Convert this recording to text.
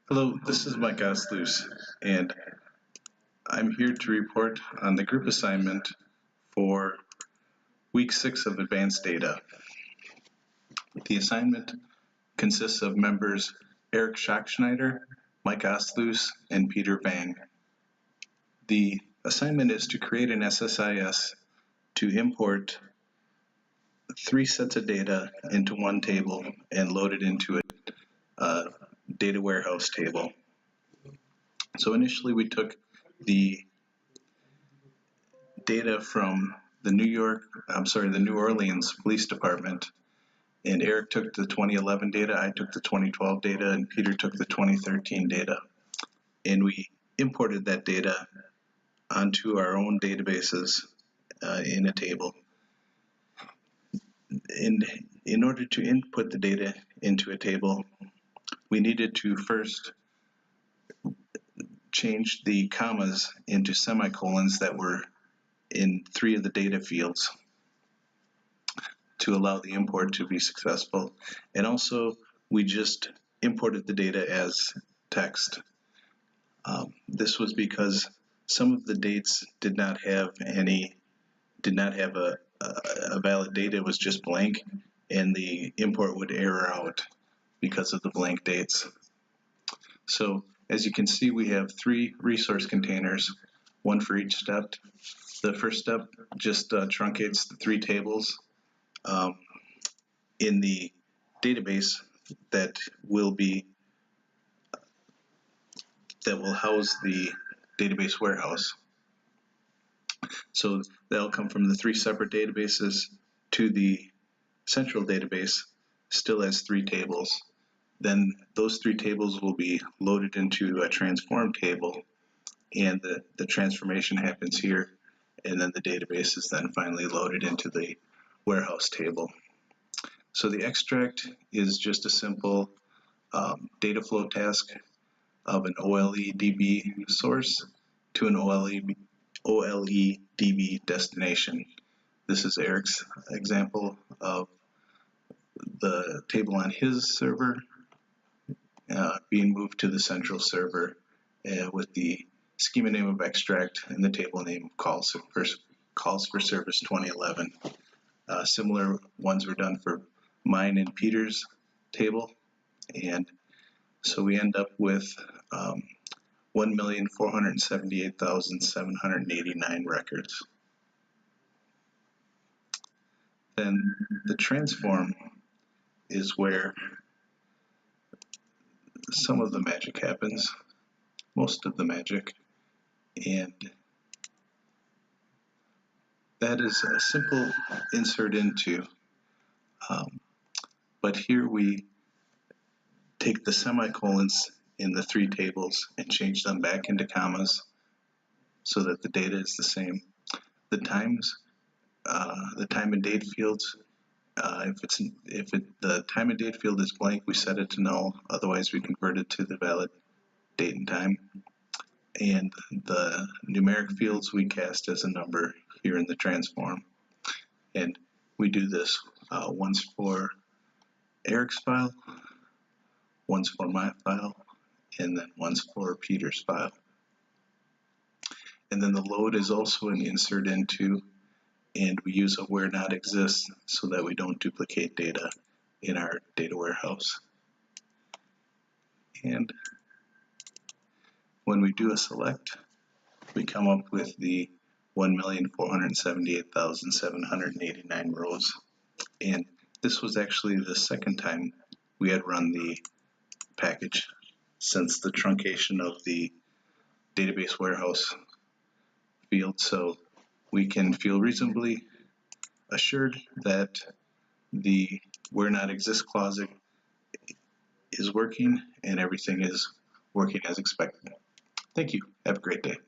Hello, this is Mike Oslus, and I'm here to report on the group assignment for week 6 of advanced data. The assignment consists of members Eric Schockschneider, Mike Oslus, and Peter Vang. The assignment is to create an SSIS to import 3 sets of data into one table and load it into a data warehouse table. So initially we took the data from the New Orleans Police Department, and Eric took the 2011 data, I took the 2012 data, and Peter took the 2013 data. And we imported that data onto our own databases in a table. And in order to input the data into a table, we needed to first change the commas into semicolons that were in 3 of the data fields to allow the import to be successful. And also, we just imported the data as text. This was because some of the dates did not have a valid data. It was just blank, and the import would error out because of the blank dates. So as you can see, we have 3 resource containers, one for each step. The first step just truncates the 3 tables in the database that will house the database warehouse. So that'll come from the 3 separate databases to the central database, still has 3 tables. Then those 3 tables will be loaded into a transform table, and the transformation happens here, and then the database is then finally loaded into the warehouse table. So the extract is just a simple data flow task of an OLEDB source to an OLEDB destination. This is Eric's example of the table on his server being moved to the central server with the schema name of extract and the table name of calls for service 2011. Similar ones were done for mine and Peter's table, and so we end up with 1,478,789 records. Then the transform is where some of the magic happens, most of the magic, and that is a simple insert into, but here we take the semicolons in the 3 tables and change them back into commas so that the data is the same. The time and date fields, if the time and date field is blank, we set it to null. Otherwise, we convert it to the valid date and time. And the numeric fields we cast as a number here in the transform. And we do this once for Eric's file, once for my file, and then once for Peter's file. And then the load is also an insert into, and we use a where not exists so that we don't duplicate data in our data warehouse. And when we do a select, we come up with the 1,478,789 rows. And this was actually the second time we had run the package since the truncation of the database warehouse field, so we can feel reasonably assured that the where not exists clause is working and everything is working as expected. Thank you. Have a great day.